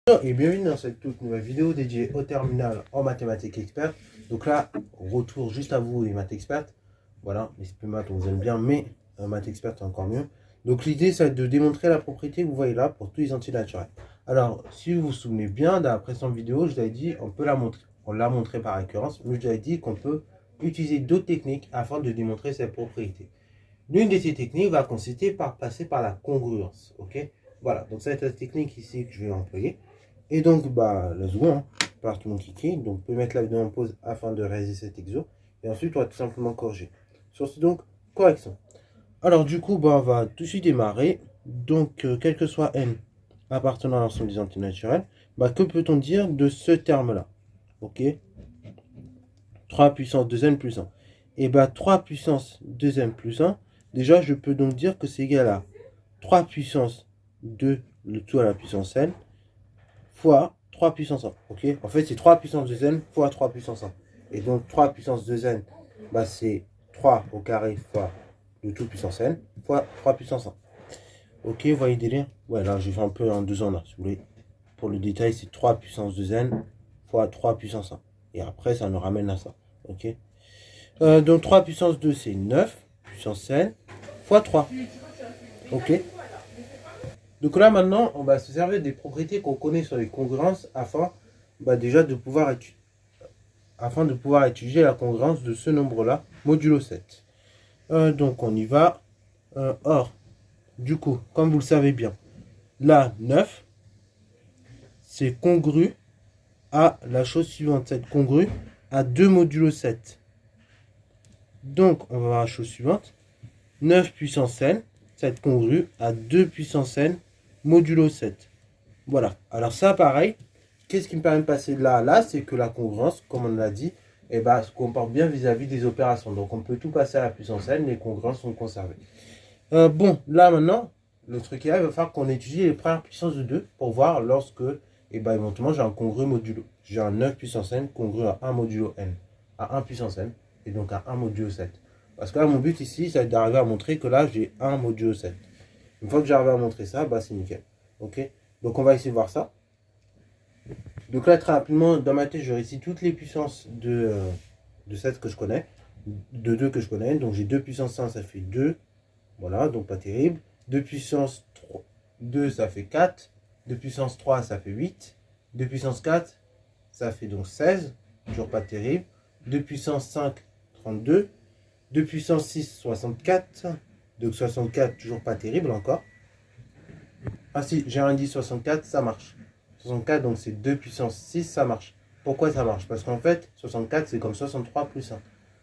Bonjour et bienvenue dans cette toute nouvelle vidéo dédiée au terminal en mathématiques expert. Donc là, retour juste à vous et maths expert. Voilà, l'esprit maths on vous aime bien, mais maths expert c'est encore mieux. Donc l'idée c'est de démontrer la propriété que vous voyez là pour tous les entiers naturels. Alors, si vous vous souvenez bien, dans la précédente vidéo, je vous avais dit, on peut la montrer. On l'a montré par récurrence, mais je vous avais dit qu'on peut utiliser d'autres techniques afin de démontrer cette propriété. L'une de ces techniques va consister par passer par la congruence. Ok, voilà, donc ça va être la technique ici que je vais employer. Et donc, let's go, hein. Part mon kiki. Donc, vous pouvez mettre la vidéo en pause afin de réaliser cet exo. Et ensuite, on va tout simplement corriger. Sur ce, donc, correction. Alors, du coup, on va tout de suite démarrer. Donc, quel que soit n appartenant à l'ensemble des entiers naturels, que peut-on dire de ce terme-là? Ok, 3 puissance 2n plus 1. Et 3 puissance 2n plus 1, déjà, je peux donc dire que c'est égal à 3 puissance 2, le tout à la puissance n, fois 3 puissance 1. Ok, en fait, c'est 3 puissance 2n fois 3 puissance 1. Et donc, 3 puissance 2n, c'est 3 au carré fois le tout puissance n fois 3 puissance 1. Ok, vous voyez le délire? Ouais, là, j'ai fait un peu en 2 ans, là, si vous voulez. Pour le détail, c'est 3 puissance 2n fois 3 puissance 1. Et après, ça nous ramène à ça. Ok, donc 3 puissance 2, c'est 9 puissance n fois 3. Ok, donc là, maintenant, on va se servir des propriétés qu'on connaît sur les congruences afin déjà de pouvoir étudier la congruence de ce nombre-là, modulo 7. Donc, on y va. Or, du coup, comme vous le savez bien, là, 9, c'est congru à la chose suivante. C'est congru à 2 modulo 7. Donc, on va voir la chose suivante. 9 puissance n, c'est congru à 2 puissance n modulo 7. Voilà. Alors ça, pareil, qu'est-ce qui me permet de passer de là à là? C'est que la congruence, comme on l'a dit, se comporte bien vis-à-vis des opérations. Donc on peut tout passer à la puissance n, les congruences sont conservées. Bon, là maintenant, le truc là, il va falloir qu'on étudie les premières puissances de 2 pour voir lorsque, éventuellement, j'ai un congru modulo. J'ai un 9 puissance n congru à 1 modulo n, à 1 puissance n, et donc à 1 modulo 7. Parce que là, mon but ici, c'est d'arriver à montrer que là, j'ai 1 modulo 7. Une fois que j'arrive à montrer ça, c'est nickel. Ok, donc on va essayer de voir ça. Donc là, très rapidement, dans ma tête, je récite toutes les puissances de 7 que je connais, de 2 que je connais. Donc j'ai 2 puissance 1, ça fait 2. Voilà, donc pas terrible. 2 puissance 3, 2, ça fait 4. 2 puissance 3, ça fait 8. 2 puissance 4, ça fait donc 16. Toujours pas terrible. 2 puissance 5, 32. 2 puissance 6, 64. Donc 64, toujours pas terrible encore. Ah si, j'ai un indice 64, ça marche. 64, donc c'est 2 puissance 6, ça marche. Pourquoi ça marche? Parce qu'en fait, 64, c'est comme 63 plus 1.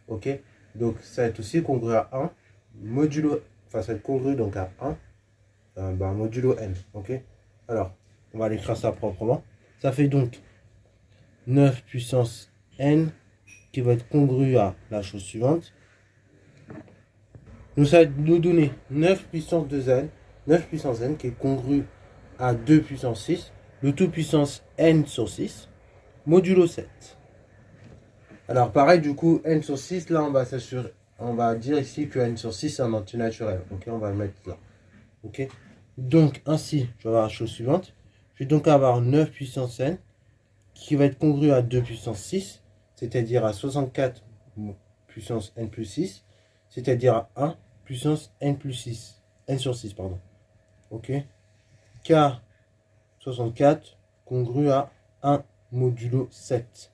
Ok, donc ça va être aussi congru à 1, modulo, ça va être congru donc à 1, modulo n. Ok, alors, on va l'écrire ça proprement. Ça fait donc 9 puissance n qui va être congru à la chose suivante. Donc ça va nous donner 9 puissance 2n, 9 puissance n qui est congru à 2 puissance 6, le tout puissance n sur 6, modulo 7. Alors pareil, du coup, n sur 6, là, on va dire ici que n sur 6, c'est un entier naturel. Ok, on va le mettre là. Ok, donc ainsi, je vais avoir la chose suivante. Je vais donc avoir 9 puissance n qui va être congru à 2 puissance 6, c'est-à-dire à 64 puissance n plus 6, c'est-à-dire à 1 puissance n plus 6, n sur 6, pardon. Ok, car 64 congru à 1 modulo 7.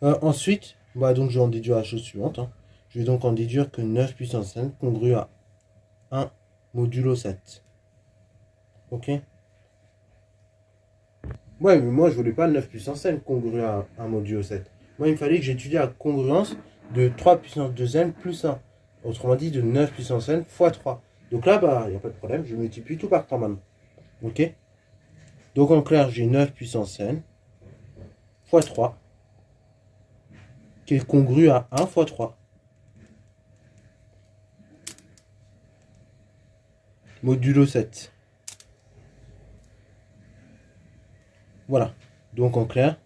Ensuite, donc je vais en déduire la chose suivante. Je vais donc en déduire que 9 puissance n congru à 1 modulo 7. Ok. Ouais, mais moi je voulais pas 9 puissance n congru à 1 modulo 7. Moi il me fallait que j'étudie la congruence de 3 puissance 2n plus 1. Autrement dit de 9 puissance n fois 3. Donc là, il n'y a pas de problème, je multiplie tout par 3 maintenant. Ok. Donc en clair, j'ai 9 puissance n fois 3 qui est congru à 1 fois 3. Modulo 7. Voilà. Donc en clair,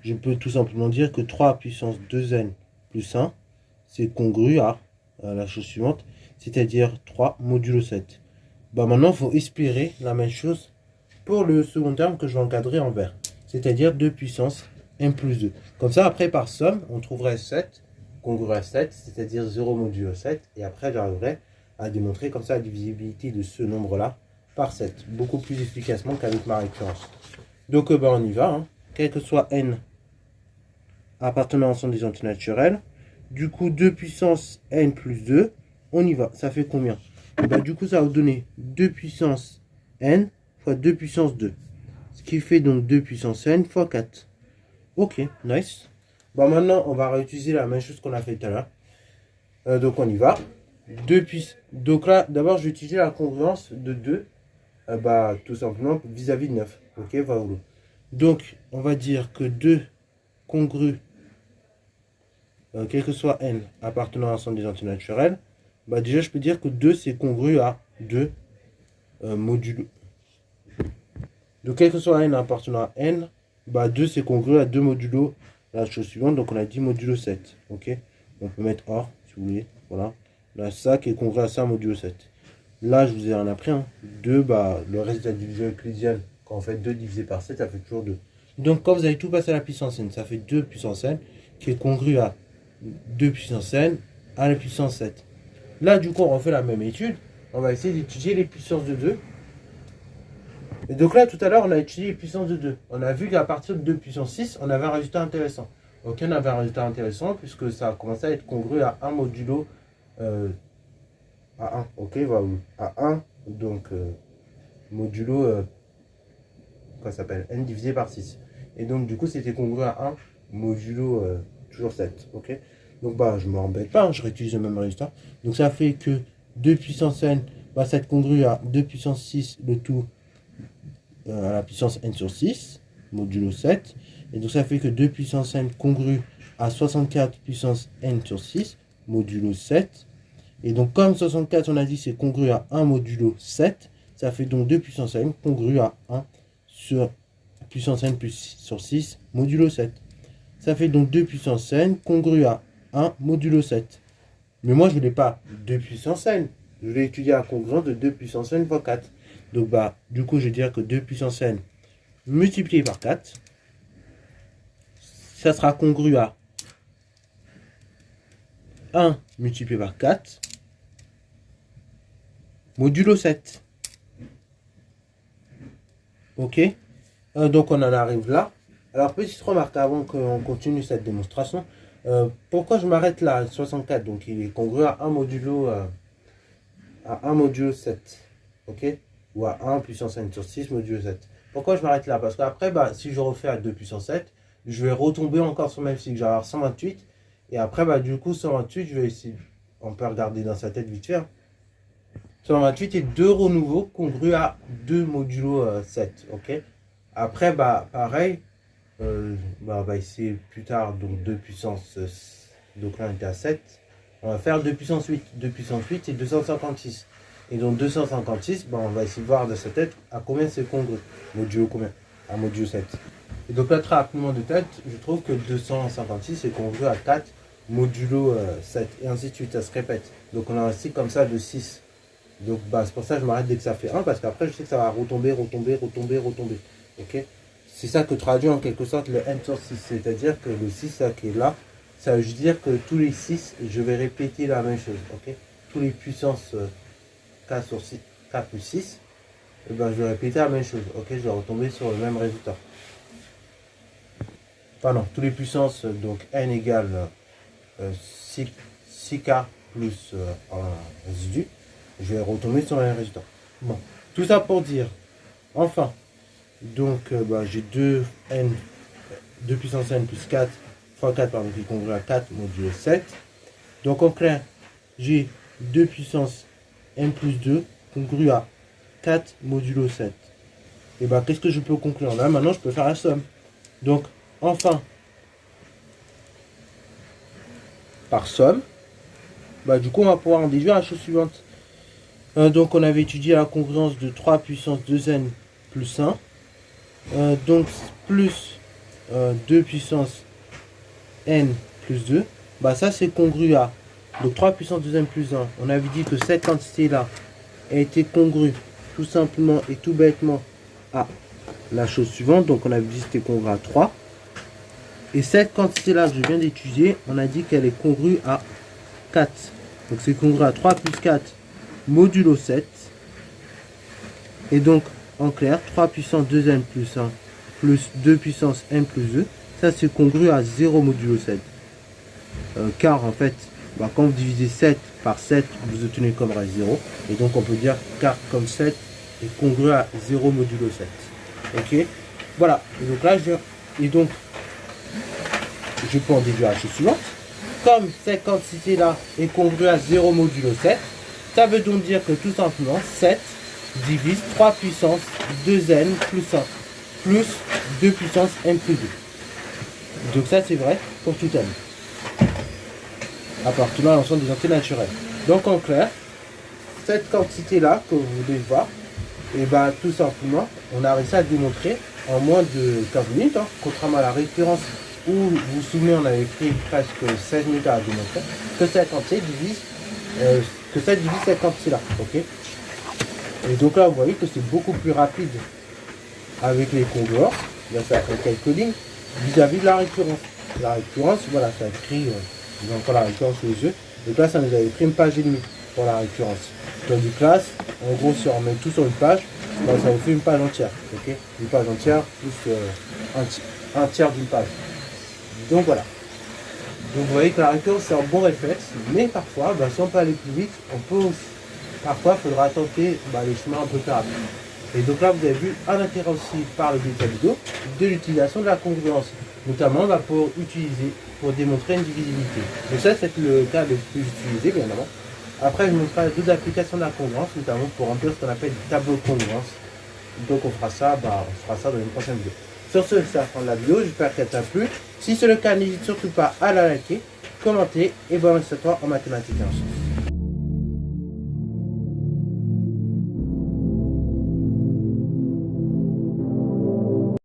je peux tout simplement dire que 3 puissance 2n plus 1, c'est congru à la chose suivante, c'est-à-dire 3 modulo 7. Maintenant, il faut espérer la même chose pour le second terme que je vais encadrer en vert. C'est-à-dire 2 puissance n plus 2. Comme ça, après, par somme, on trouverait 7, congru à 7, c'est-à-dire 0 modulo 7. Et après, j'arriverai à démontrer comme ça la divisibilité de ce nombre-là par 7. Beaucoup plus efficacement qu'avec ma récurrence. Donc, on y va. Hein. Quel que soit n appartenant à l'ensemble des entités naturelles. Du coup, 2 puissance n plus 2. On y va. Ça fait combien? Du coup, ça va vous donner 2 puissance n fois 2 puissance 2. Ce qui fait donc 2 puissance n fois 4. Ok, nice. Maintenant, on va réutiliser la même chose qu'on a fait tout à l'heure. Donc, on y va. Donc là, d'abord, je vais utiliser la congruence de 2. Tout simplement vis-à-vis de 9. Ok, voilà. Donc, on va dire que 2 congru, quel que soit n appartenant à l'ensemble des entités naturelles, déjà, je peux dire que 2, c'est congru à 2 modulo. Donc, quel que soit n appartenant à n, 2, c'est congru à 2 modulo la chose suivante. Donc, on a dit modulo 7. Ok, on peut mettre or, si vous voulez. Voilà. Là, ça qui est congru à ça modulo 7. Là, je vous ai rien appris. Hein. 2, le reste de la division euclidienne, quand on fait 2 divisé par 7, ça fait toujours 2. Donc, quand vous avez tout passé à la puissance n, ça fait 2 puissance n, qui est congru à 2 puissance n à la puissance 7. Là, du coup, on refait la même étude. On va essayer d'étudier les puissances de 2. Et donc là, tout à l'heure, on a étudié les puissances de 2. On a vu qu'à partir de 2 puissance 6, on avait un résultat intéressant. Ok, on avait un résultat intéressant puisque ça a commencé à être congru à 1 modulo à 1. Ok, à 1, donc modulo, quoi ça s'appelle, n divisé par 6. Et donc, du coup, c'était congru à 1 modulo toujours 7. Ok, donc je ne m'embête pas, hein, je réutilise le même résultat. Donc, ça fait que 2 puissance n va être congru à 2 puissance 6, le tout à la puissance n sur 6, modulo 7. Et donc, ça fait que 2 puissance n congru à 64 puissance n sur 6, modulo 7. Et donc, comme 64, on a dit, c'est congru à 1 modulo 7, ça fait donc 2 puissance n congru à 1 sur puissance n plus sur 6, modulo 7. Ça fait donc 2 puissance n congru à 1 modulo 7. Mais moi, je ne voulais pas 2 puissance n. Je voulais étudier la congruence de 2 puissance n fois 4. Donc, du coup, je vais dire que 2 puissance n multiplié par 4, ça sera congru à 1 multiplié par 4, modulo 7. Ok, donc on en arrive là. Alors, petite remarque avant qu'on continue cette démonstration. Pourquoi je m'arrête là à 64? Donc, il est congru à 1 modulo 7. Ok, ou à 1 puissance n sur 6 modulo 7. Pourquoi je m'arrête là? Parce qu'après, si je refais à 2 puissance 7, je vais retomber encore sur le même cycle. Je vais avoir 128. Et après, du coup, 128, je vais essayer. On peut regarder dans sa tête vite fait. 128 est 2 renouveaux congrus à 2 modulo 7. Ok. Après, pareil. On va essayer plus tard. Donc, 2 puissance. Donc là, on était à 7. On va faire 2 puissance 8. 2 puissance 8, c'est 256. Et donc 256, on va essayer de voir de sa tête à combien c'est congru. Modulo combien? À modulo 7. Et donc là, très rapidement de tête, je trouve que 256 est congru à 4 modulo 7. Et ainsi de suite, ça se répète. Donc on a un cycle comme ça de 6. Donc c'est pour ça que je m'arrête dès que ça fait 1, parce qu'après je sais que ça va retomber. Ok, c'est ça que traduit en quelque sorte le n sur 6. C'est-à-dire que le 6 là, qui est là, ça veut dire que tous les 6, je vais répéter la même chose. Ok, tous les puissances 4 sur 6, 4 plus 6, je vais répéter la même chose. Ok, je vais retomber sur le même résultat. Pardon, tous les puissances, donc n égale 6k plus un résidu, je vais retomber sur le même résultat. Bon, tout ça pour dire, enfin, donc j'ai 2 puissance n plus 4 fois 4, pardon, qui est congru à 4 modulo 7. Donc en clair, j'ai 2 puissance n plus 2 congru à 4 modulo 7. Et qu'est-ce que je peux conclure? Là, maintenant, je peux faire la somme. Donc, enfin, par somme, du coup, on va pouvoir en déduire la chose suivante. Donc, on avait étudié la congruence de 3 puissance 2n plus 1. Donc, plus 2 puissance n plus 2. Ça, c'est congru à donc 3 puissance 2n plus 1. On avait dit que cette quantité-là a été congrue tout simplement et tout bêtement à la chose suivante. Donc on a vu que c'était congrue à 3. Et cette quantité-là que je viens d'étudier, on a dit qu'elle est congrue à 4. Donc c'est congrue à 3 plus 4 modulo 7. Et donc, en clair, 3 puissance 2n plus 1 plus 2 puissance n plus 2. Ça, c'est congru à 0 modulo 7. Car, en fait, quand vous divisez 7 par 7, vous obtenez comme reste 0. Et donc, on peut dire car comme 7 est congru à 0 modulo 7. Ok. Voilà. Et donc là, je peux en déduire la chose suivante. Comme cette quantité-là est congrue à 0 modulo 7, ça veut donc dire que tout simplement 7 divise 3 puissance 2n plus 1 plus 2 puissance n plus 2. Donc ça c'est vrai pour tout n. Appartenant à l'ensemble des entiers naturels. Donc en clair, cette quantité-là que vous devez voir, et bien tout simplement, on a réussi à démontrer en moins de 15 minutes, contrairement à la référence où vous vous souvenez, on avait pris presque 16 minutes à démontrer, que cette quantité divise, cette quantité-là. Ok. Et donc là, vous voyez que c'est beaucoup plus rapide avec les congruences. Là, ça fait quelques lignes vis-à-vis de la récurrence. La récurrence, voilà, ça écrit, ils ont encore la récurrence sous les yeux. Donc là, ça nous avait pris une page et demie pour la récurrence. Dans du classe, en gros, si on met tout sur une page, ça vous fait une page entière. Ok, une page entière plus un tiers d'une page. Donc voilà. Donc vous voyez que la récurrence, c'est un bon réflexe, mais parfois, si on peut aller plus vite, parfois, il faudra tenter les chemins un peu plus rapides. Et donc là, vous avez vu un intérêt aussi par le début de la vidéo de l'utilisation de la congruence, notamment pour démontrer une divisibilité. Donc ça, c'est le cas le plus utilisé, bien évidemment. Après, je vous montrerai d'autres applications de la congruence, notamment pour remplir ce qu'on appelle des tableaux de congruence. Donc on fera ça dans une prochaine vidéo. Sur ce, c'est la fin de la vidéo. J'espère qu'elle t'a plu. Si c'est le cas, n'hésite surtout pas à la liker, commenter et bonne réussite à toi en mathématiques et en sciences.